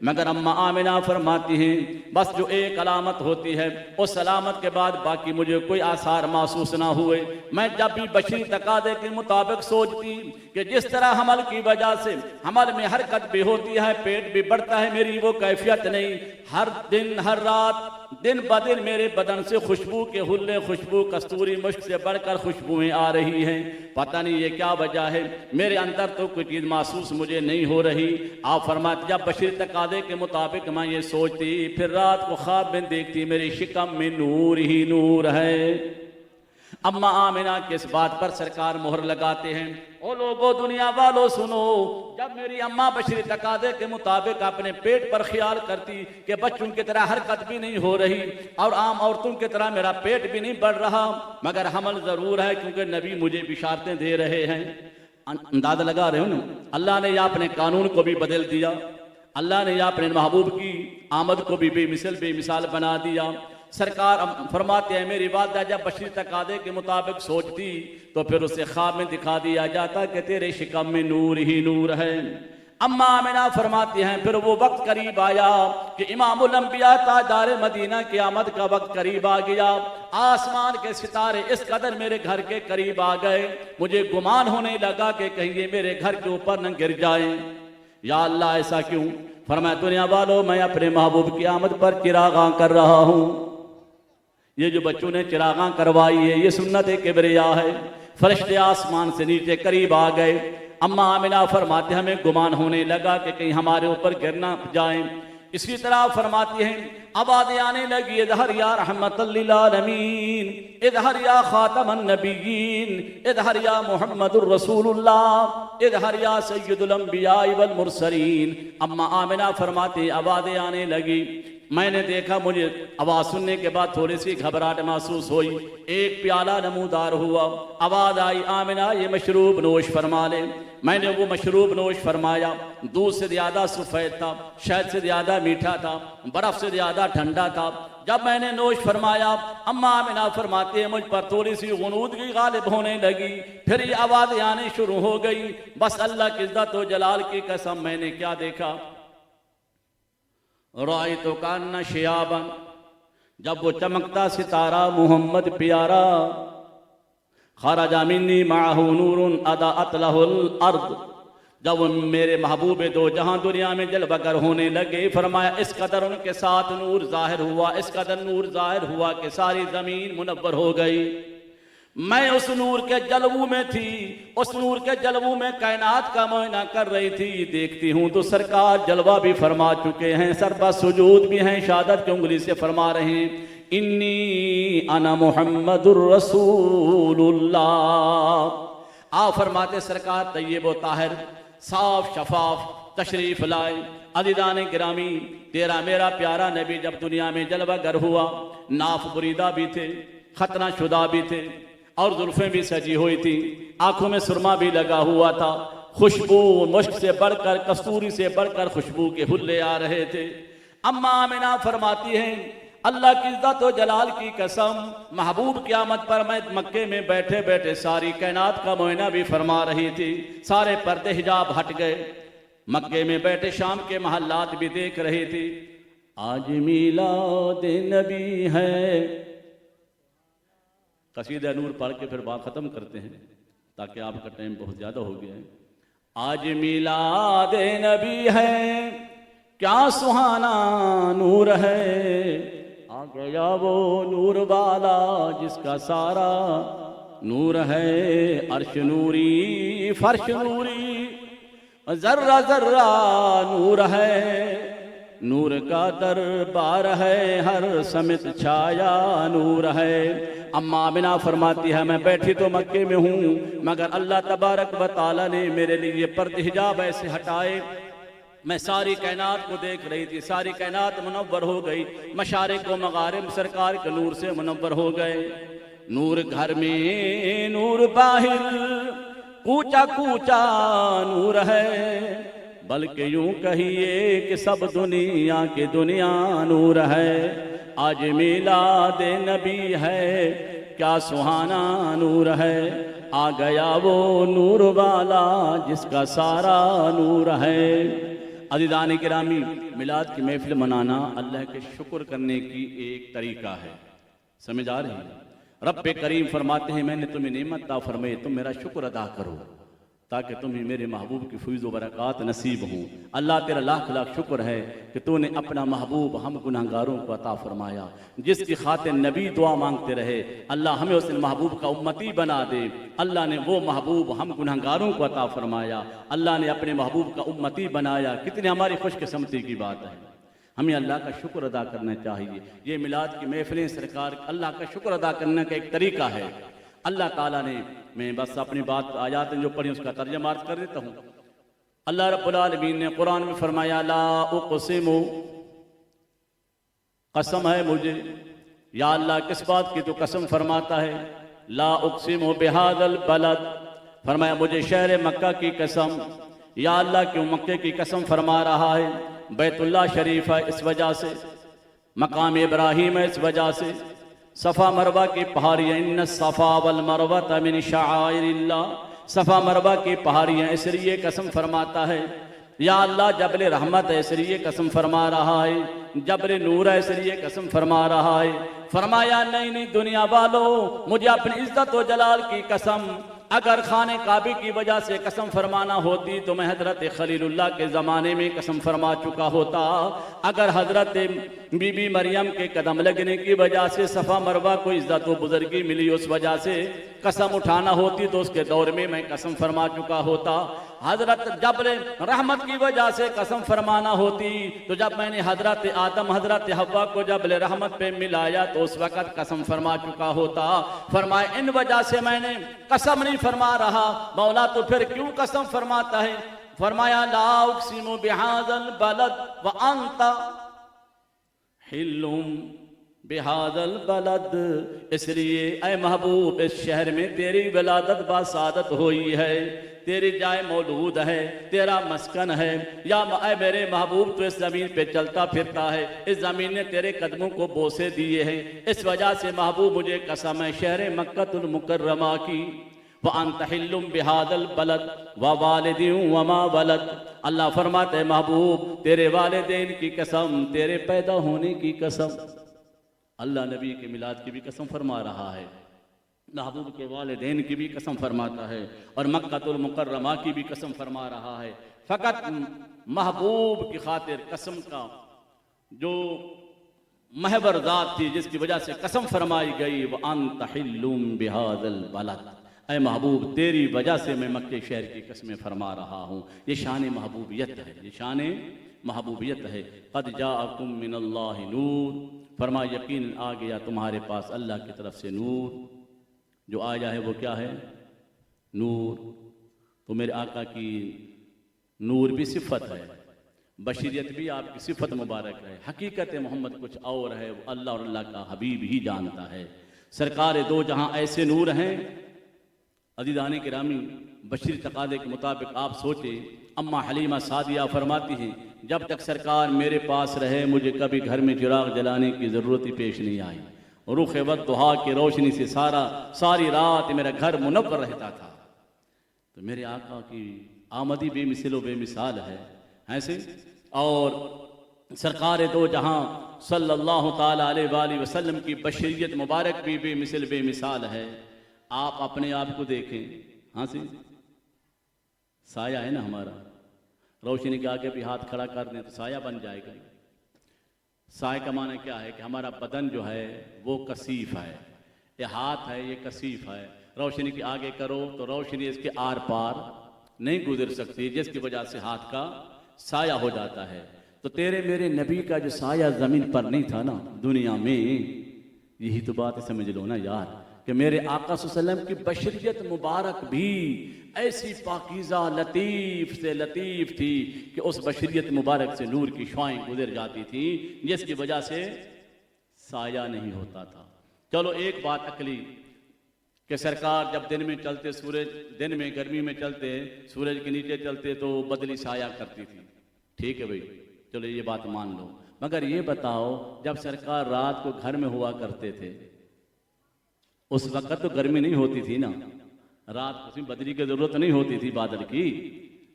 मगर अम्मा आमिना फरमाती हैं, बस जो एक अलामत होती है उस अलामत के बाद बाकी मुझे कोई आसार महसूस ना हुए। मैं जब भी बशरी तकादे के मुताबिक सोचती कि जिस तरह हमल की वजह से हमल में हरकत भी होती है, पेट भी बढ़ता है, मेरी वो कैफियत नहीं। हर दिन हर रात दिन ब दिन मेरे बदन से खुशबू के हुल्ले, खुशबू कस्तूरी मुश्क से बढ़कर खुशबुएं आ रही हैं। पता नहीं ये क्या वजह है, मेरे अंदर तो कोई चीज़ महसूस मुझे नहीं हो रही। आप फरमाते, जब बशरी तकादे के मुताबिक मैं ये सोचती, फिर रात को ख्वाब में देखती मेरी शिकम में नूर ही नूर है। अम्मा आमिना के इस बात पर सरकार मोहर लगाते हैं, ओ लोगों दुनिया वालों सुनो, जब मेरी अम्मा बशरी तकादे के मुताबिक अपने पेट पर ख्याल करती कि बच्चों की तरह हरकत भी नहीं हो रही और आम औरतों की तरह मेरा पेट भी नहीं बढ़ रहा, मगर हमल ज़रूर है क्योंकि नबी मुझे बिशारतें दे रहे हैं। अंदाज़ा लगा रहे हो ना, अल्लाह ने या अपने कानून को भी बदल दिया, अल्लाह ने या अपने महबूब की आमद को भी बेमिसाल बना दिया। सरकार फरमाते हैं, मेरी वालदा जब बशरी तकादे के मुताबिक सोचती तो फिर उसे ख्वाब में दिखा दिया जाता कि तेरे शिकम में नूर ही नूर है। अम्मा आमिना फरमाती हैं, फिर वो वक्त करीब आया कि इमामुल अंबिया ताजदार मदीना की आमद का वक्त करीब आ गया। आसमान के सितारे इस कदर मेरे घर के करीब आ गए, मुझे गुमान होने लगा कि कहीं ये मेरे घर के ऊपर न गिर जाए। या अल्लाह ऐसा क्यों? फरमाया, दुनिया वालों मैं अपने महबूब की आमद पर चिरागां कर रहा हूँ। ये जो बच्चों ने चिरागां करवाई है ये सुन्नत किबरिया है। फरिश्ते आसमान से नीचे करीब आ गए। अम्मा आमिना फरमाते हमें गुमान होने लगा कि कहीं हमारे ऊपर गिरना जाए। इसी तरह फरमाती हैं, आवाज़ें आने लगी, इज़हर या रहमतल लिल आलमीन, इज़हर या खातमन नबिय्यीन, इज़हर या मुहम्मदुर रसूलुल्लाह, इज़हर या सय्यदुल अंबिया वल मुरसलीन। अम्मा आमिना फरमाती आवाज़ें आने लगी। मैंने देखा, मुझे आवाज़ सुनने के बाद थोड़ी सी घबराहट महसूस हुई। एक प्याला नमूदार हुआ, आवाज़ आई, आमिना ये मशरूब नोश फरमा ले। मैंने वो मशरूब नोश फरमाया। दूध से ज़्यादा सफ़ेद था, शहद से ज़्यादा मीठा था, बर्फ़ से ज़्यादा ठंडा था। जब मैंने नोश फरमाया, अम्मा आमिना फरमाते हैं मुझ पर थोड़ी सी गुनूदगी गालिब होने लगी। फिर ये आवाज़ें आनी शुरू हो गई। बस अल्लाह की इज़्ज़त व जलाल की कसम, मैंने क्या देखा? रायतु कान्ना शियाबन, जब वो चमकता सितारा मोहम्मद प्यारा, खरजा मिन्नी माहू नूरुन अदाअत लहुल अर्द, जब वो मेरे महबूब दो जहां दुनिया में जलवगर होने लगे, फरमाया इस कदर उनके साथ नूर जाहिर हुआ, इस कदर नूर जाहिर हुआ कि सारी जमीन मुनव्वर हो गई। मैं उस नूर के जलवू में थी, उस नूर के जलवू में कायनात का मुआयना कर रही थी। देखती हूं तो सरकार जलवा भी फरमा चुके हैं, सरबा सुजूद भी हैं, शहादत की उंगली से फरमा रहे हैं इन्नी अना मुहम्मदुर रसूलुल्लाह। आप फरमाते सरकार तय्यब व ताहिर साफ शफाफ तशरीफ लाए। अज़ीज़ान गिरामी, तेरा मेरा प्यारा नबी जब दुनिया में जलवागर हुआ, नाफ बुरीदा भी थे, खतना शुदा भी थे, और जुल्फें भी सजी हुई थी, आंखों में सुरमा भी लगा हुआ था, खुशबू मुश्क से बढ़कर, कस्तूरी से बढ़कर खुशबू के हुल्ले आ रहे थे। अम्मा आमिना फरमाती हैं अल्लाह की इज्जत व जलाल की कसम, महबूब क़यामत पर मैं मक्के में बैठे बैठे सारी कायनात का मुआयना भी फरमा रही थी। सारे पर्दे हिजाब हट गए, मक्के में बैठे शाम के महल्लात भी देख रही थी। आज मिलाद नबी है, कसीदा नूर पढ़ के फिर बात ख़त्म करते हैं ताकि आपका टाइम बहुत ज़्यादा हो गया है। आज मिलाद नबी है, क्या सुहाना नूर है, आ गया वो नूर वाला जिसका सारा नूर है। अर्श नूरी फर्श नूरी जर्रा जर्रा नूर है, नूर का दरबार है, हर समित छाया नूर है। अम्मा आमिना फरमाती है मैं बैठी तो मक्के में हूँ, मगर अल्लाह तबारक व तआला ने मेरे लिए पर्दे हिजाब ऐसे हटाए, मैं सारी कायनात को देख रही थी। सारी कायनात मुनव्वर हो गई, मशारिक व मगारिब सरकार के नूर से मुनव्वर हो गए। नूर घर में नूर बाहिर, कूचा कूचा नूर है, बल्कि यूं कहिए कि सब दुनिया के दुनिया नूर है। आज मिलाद नबी है, क्या सुहाना नूर है, आ गया वो नूर वाला जिसका सारा नूर है। अज़ीज़ान गिरामी, मिलाद की महफिल मनाना अल्लाह के शुक्र करने की एक तरीका है, समझ आ रही है। रब करीम फरमाते हैं मैंने तुम्हें नेमत अता फरमाई, तुम मेरा शुक्र अदा करो ताकि तुम्हें मेरे महबूब की फैज़ व बरक़ात नसीब हों। अल्लाह तेरा लाख लाख शुक्र है कि तूने अपना महबूब हम गुनहगारों को अता फरमाया, जिसकी खातिर नबी दुआ मांगते रहे अल्लाह हमें उस महबूब का उम्मती बना दे। अल्लाह ने वो महबूब हम गुनहगारों को अता फरमाया, अल्लाह ने अपने महबूब का उम्मती बनाया। कितनी हमारी खुशकिस्मती की बात है, हमें अल्लाह का शुक्र अदा करना चाहिए। ये मिलाद की महफिलें सरकार अल्लाह का शुक्र अदा करने का एक तरीका है। अल्लाह ताला ने, मैं बस अपनी बात आयात जो पढ़ी उसका तर्जुमा अर्ज कर देता हूँ। अल्लाह रब्बुल आलमीन ने कुरान में फरमाया ला उक़सिमु, कसम है मुझे, या अल्लाह किस बात की तो कसम फरमाता है, ला उक़सिमु बिहादल बलद, फरमाया मुझे शहर मक्का की कसम। या अल्लाह क्यों मक्के की कसम फरमा रहा है? बैतुल्लाह शरीफ है इस वजह से, मकाम इब्राहीम है इस वजह से, सफ़ा मरवा की पहाड़ियाँ, इन्न सफ़ा वल मरवा मिन शआइरिल्लाह, सफ़ा मरवा की पहाड़ियाँ इसलिए कसम फरमाता है। या अल्लाह जबल रहमत है इसलिए कसम फरमा रहा है, जबल नूर है इसलिए कसम फरमा रहा है। फरमाया नहीं नहीं दुनिया वालों, मुझे अपनी इज्जत व जलाल की कसम, अगर खाने काबे की वजह से कसम फरमाना होती तो मैं हजरत खलीलुल्लाह के ज़माने में कसम फरमा चुका होता। अगर हजरत बीबी मरियम के कदम लगने की वजह से सफ़ा मरवा को इज्जत व बुजुर्गी मिली, उस वजह से कसम उठाना होती तो उसके दौर में मैं कसम फरमा चुका होता। हजरत जबल रहमत की वजह से कसम फरमाना होती तो जब मैंने हजरत आदम हजरत हव्वा को जबल रहमत पे मिलाया तो उस वक़्त कसम फरमा चुका होता। फरमाए इन वजह से मैंने कसम नहीं फरमा रहा। मौला तो फिर क्यों कसम फरमाता है? फरमाया ला उक़सिमु बिहाज़ल बलद व अंता हिल्लुम बिहाज़ल बलद, इसलिए ऐ महबूब इस शहर में तेरी विलादत बासादत हुई है, तेरी जाए मौजूद है, तेरा मस्कन है। या ऐ मेरे महबूब तो इस ज़मीन पे चलता फिरता है, इस ज़मीन ने तेरे कदमों को बोसे दिए हैं। इस वजह से महबूब मुझे कसम है शहर मक्कतुल मुकर्रमा की, व अंत हिल्लुम बिहादल बलद व वालिदिन व मा वलद। अल्लाह फरमाते हैं महबूब तेरे वालिदैन की कसम, तेरे पैदा होने की कसम। अल्लाह नबी के मिलाद की भी कसम फरमा रहा है, महबूब के वालिदैन की भी कसम फरमाता है, और मक्कातुल मुकर्रमा की भी कसम फरमा रहा है। फ़कत महबूब की खातिर कसम का जो महबर ज़ात थी जिसकी वजह से कसम फरमाई गई, व अंत हिल्लुम बिहादल बलद, ऐ महबूब तेरी वजह से मैं मक्के शहर की कसमें फरमा रहा हूँ। ये शान महबूबियत है, ये शान महबूबियत है। क़द जाअकुम मिनल्लाहि नूर, फरमा यकीन आ गया तुम्हारे पास अल्लाह की तरफ से नूर। जो आया है वो क्या है? नूर। तो मेरे आका की नूर भी सिफत है, बशीरियत भी आपकी सिफत मुबारक है। हकीकत मोहम्मद कुछ और है, वो अल्लाह और अल्लाह का हबीब ही जानता है। सरकार दो जहां ऐसे नूर हैं अज़ीज़ान गिरामी, बशीर तकादे के मुताबिक आप सोचे, अम्मा हलीमा सादिया फरमाती हैं जब तक सरकार मेरे पास रहे मुझे कभी घर में चिराग जलाने की ज़रूरत ही पेश नहीं आई। रुख वक्त दुहा की रोशनी से सारी रात मेरा घर मुनव्वर रहता था। तो मेरे आका की आमदी बेमिसल बेमिसाल है ऐसे। और सरकार दो जहां सल्लल्लाहु ताला अलैहि वसल्लम की बशरियत मुबारक भी बेमिसल बेमिसाल है। आप अपने आप को देखें, हाँ से साया है ना हमारा, रोशनी के आगे भी हाथ खड़ा कर दें तो साया बन जाएगा। साय का माना क्या है कि हमारा बदन जो है वो कसीफ है, ये हाथ है ये कसीफ है, रोशनी के आगे करो तो रोशनी इसके आर पार नहीं गुजर सकती, जिसकी वजह से हाथ का साया हो जाता है। तो तेरे मेरे नबी का जो साया ज़मीन पर नहीं था ना दुनिया में, यही तो बात समझ लो ना यार कि मेरे आका सल्लल्लाहु अलैहि वसल्लम की बशरियत मुबारक भी ऐसी पाकीज़ा लतीफ़ से लतीफ़ थी कि उस बशरियत मुबारक से नूर की शुआएं गुजर जाती थी, जिसकी वजह से साया नहीं होता था। चलो एक बात अकली कि सरकार जब दिन में चलते, सूरज दिन में गर्मी में चलते, सूरज के नीचे चलते तो बदली साया करती थी, ठीक है भाई, चलो ये बात मान लो। मगर ये बताओ जब सरकार रात को घर में हुआ करते थे उस वक्त तो गर्मी नहीं होती थी ना, रात उसमें बदली की जरूरत नहीं होती थी बादल की,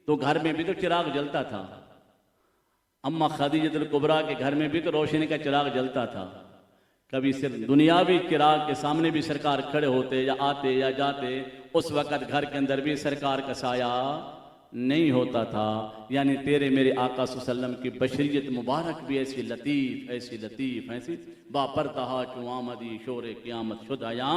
तो घर में भी तो चिराग जलता था। अम्मा खदीजतुल कुबरा के घर में भी तो रोशनी का चिराग जलता था। कभी सिर्फ दुनियावी चिराग के सामने भी सरकार खड़े होते या आते या जाते, उस वक्त घर के अंदर भी सरकार का साया नहीं होता था। यानी तेरे मेरे आका सल्लल्लाहु अलैहि वसल्लम की बशरियत मुबारक भी ऐसी लतीफ़ ऐसी लतीफ़ ऐसी बापरतहा चुआमदी शोर क़यामत शुदाया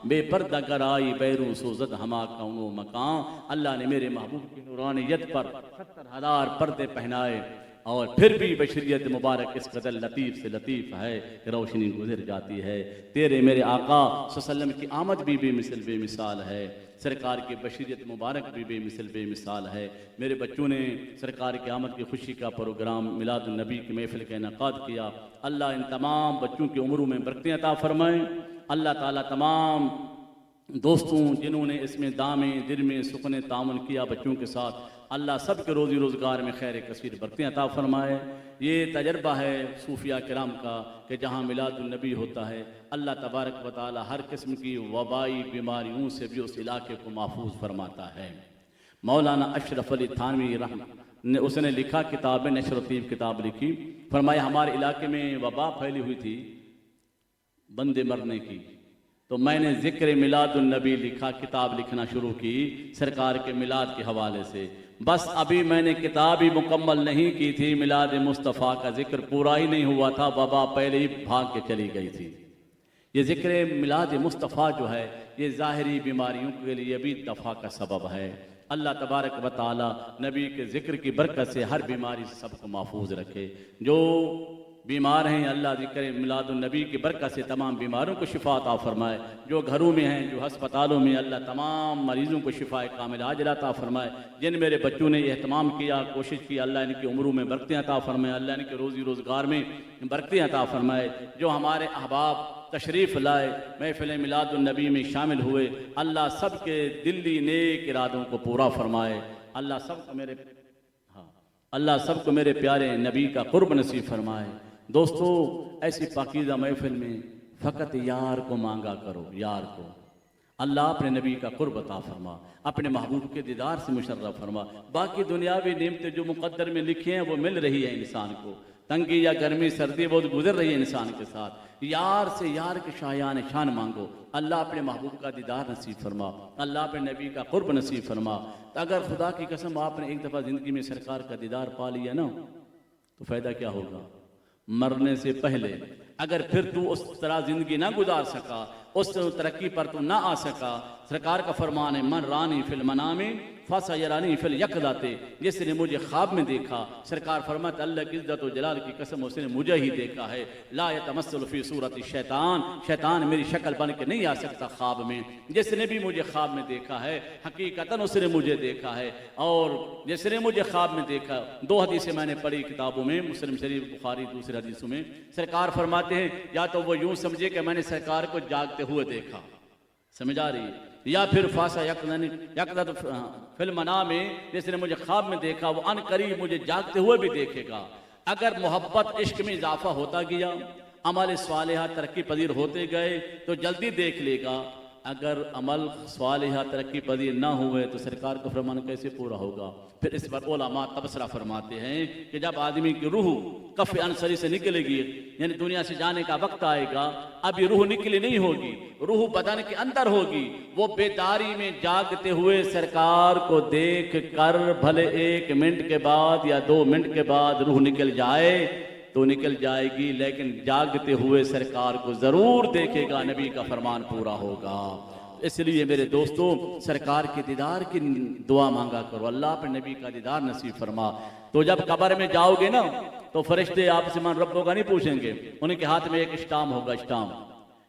बेपर्दा कराई बैरू सोजत हमा कौनो मकान। अल्लाह ने मेरे महबूब की नूरानियत पर 70,000 पर्दे पहनाए और फिर भी बशरियत मुबारक इस कदर लतीफ़ से लतीफ़ है कि रोशनी गुजर जाती है। तेरे मेरे आका सल्लल्लाहु अलैहि वसल्लम की आमद भी बेमिसाल है, सरकार की बशरियत मुबारक भी बेमिसाल है। मेरे बच्चों ने सरकार की आमद की खुशी का प्रोग्राम मिलादुन नबी की महफिल का इनेकाद किया। अल्लाह इन तमाम बच्चों की उम्रों में बरकतें अता फरमाएँ। अल्लाह ताला तमाम दोस्तों जिन्होंने इसमें दामे दिल में सुकने तामुन किया बच्चों के साथ, अल्लाह सब के रोज़ी रोज़गार में खैर कसीर बरकतें अता फरमाए। ये तजर्बा है सूफिया किराम का कि जहाँ मिलादुन नबी होता है अल्लाह तबारक व तआला हर किस्म की वबाई बीमारियों से भी उस इलाके को महफूज फरमाता है। मौलाना अशरफ अली थानवी ने उसने लिखा, किताब नशर तीब किताब लिखी, फरमाया हमारे इलाके में वबा फैली हुई थी बंदे मरने की, तो मैंने ज़िक्र मिलादुन नबी लिखा, किताब लिखना शुरू की सरकार के मिलाद के हवाले से। बस अभी मैंने किताब ही मुकम्मल नहीं की थी, मिलाद मुस्तफ़ा का जिक्र पूरा ही नहीं हुआ था, वबा पहले ही भाग के चली गई थी। ये ज़िक्र मिलाद मुस्तफ़ा जो है ये ज़ाहिरी बीमारियों के लिए भी दफ़ा का सबब है। अल्लाह तबारक व तआला नबी के ज़िक्र की बरकत से हर बीमारी से सबको महफूज रखे। जो बीमार हैं अल्लाह ज़िक्र मिलादुन नबी की बरकत से तमाम बीमारों को शिफा अता फरमाए। जो घरों में हैं, जो अस्पतालों में, अल्लाह तमाम मरीज़ों को शिफा कामिल आजिला अता फरमाए। जिन मेरे बच्चों ने एहतमाम किया, कोशिश की, अल्लाह इनकी उम्रों में बरकतें अता फरमाए, अल्लाह इनके रोज़ी रोज़गार में बरकतें अता फरमाए। जो हमारे अहबाब तशरीफ़ लाए महफ़िल मिलादुन नबी में शामिल हुए, अल्लाह सब के दिली नेक इरादों को पूरा फरमाए। अल्लाह सबको मेरे प्यारे नबी का क़ुर्ब नसीब फरमाए। दोस्तों ऐसी पाकीज़ा महफ़िल में फ़कत यार को मांगा करो, यार को। अल्लाह अपने नबी का कुर्ब अता फरमा, अपने महबूब के दीदार से मुशर्रफ फरमा। बाकी दुनियावी नेमतें जो मुक़द्दर में लिखी हैं वो मिल रही है इंसान को, तंगी या गर्मी सर्दी बहुत गुजर रही है इंसान के साथ। यार से यार के शायान शान मांगो, अल्लाह अपने महबूब का दीदार नसीब फरमा, अल्लाह अपने नबी का कुर्ब नसीब फरमा। तो अगर खुदा की कसम आपने एक दफ़ा ज़िंदगी में सरकार का दीदार पा लिया ना, तो फ़ायदा क्या होगा? मरने से पहले अगर फिर तू उस तरह ज़िंदगी ना गुजार सका, उस तरक्की पर तू ना आ सका, सरकार का फरमान है, मन रानी फिल मनामी फसा यरानी फिल यकदाते, जिसने मुझे ख्वाब में देखा, सरकार फरमाते अल्लाह की इज्जत व जलाल की कसम उसने मुझे ही देखा है। ला यतमस्सलु फी सूरत शैतान, शैतान मेरी शक्ल बन के नहीं आ सकता ख्वाब में। जिसने भी मुझे ख्वाब में देखा है हकीकतन उसने मुझे देखा है, और जिसने मुझे ख्वाब में देखा, दो हदीसें मैंने पढ़ी किताबों में, मुस्लिम शरीफ बुखारी दूसरी हदीसों में, सरकार फरमाते हैं या तो वो यूं समझे कि मैंने सरकार को जागते हुए देखा, समझ आ रही है, या फिर फासा यकदत फिल मना में, जिसने मुझे ख्वाब में देखा वो अन करीब मुझे जागते हुए भी देखेगा। अगर मोहब्बत इश्क में इजाफा होता गया, अमल स्वालिहा तरक्की पजीर होते गए तो जल्दी देख लेगा। अगर अमल स्वालिहा तरक्की पजीर ना हुए तो सरकार का फरमान कैसे पूरा होगा? फिर इस पर उलमा तबसरा फरमाते हैं कि जब आदमी की रूह कफ़ अनसरी से निकलेगी, यानी दुनिया से जाने का वक्त आएगा, अभी रूह निकली नहीं होगी, रूह बदन के अंदर होगी, वो बेदारी में जागते हुए सरकार को देख कर भले 1 मिनट के बाद या 2 मिनट के बाद रूह निकल जाए तो निकल जाएगी, लेकिन जागते हुए सरकार को जरूर देखेगा, नबी का फरमान पूरा होगा। इसलिए मेरे दोस्तों, सरकार के दीदार की दुआ मांगा करो, अल्लाह पे नबी का दीदार नसीब फरमा। तो जब कब्र में जाओगे ना, तो फरिश्ते आपसे मन रब्बों का नहीं पूछेंगे, उनके हाथ में एक स्टाम होगा, स्टाम,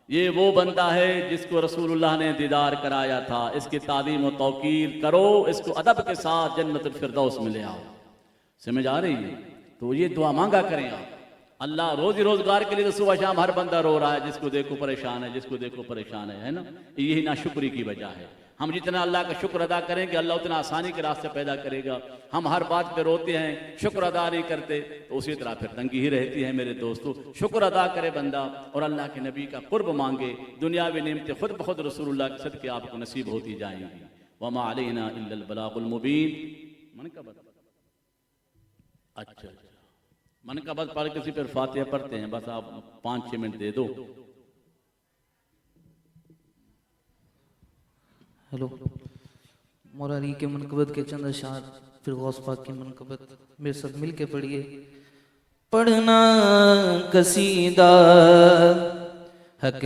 ये वो बंदा है जिसको रसूलुल्लाह ने दीदार कराया था, इसकी ताज़ीम व तौकीर करो, इसको अदब के साथ जन्नतुल फिरदौस में ले आओ। समझ आ रही है? तो ये दुआ मांगा करें आप। अल्लाह रोजी रोजगार के लिए तो सुबह शाम हर बंदा रो रहा है, जिसको देखो परेशान है, जिसको देखो परेशान है ना? यही नाशुक्री की वजह है। हम जितना अल्लाह का शुक्र अदा करेंगे, अल्लाह उतना आसानी के रास्ते पैदा करेगा। हम हर बात पे रोते हैं, शुक्र अदा नहीं करते, तो उसी तरह फिर तंगी ही रहती है। मेरे दोस्तों, शुक्र अदा करे बंदा और अल्लाह के नबी का कुर्ब मांगे, दुनियावी नेमतें खुद ब खुद रसूलुल्लाह के सदके आपको नसीब होती जाएंगी। वमा अलैना इल्लल बलागुल मुबीन। मन का बता, अच्छा मन का बस पढ़ किसी पर फातिहा पढ़ते हैं, बस आप 5-6 मिनट दे दो। हेलो, मोरारी के मनकबत के चंद अशार, फिर गौस पाक की मनकबत मेरे साथ मिल के पढ़िए। पढ़ना कसीदा हक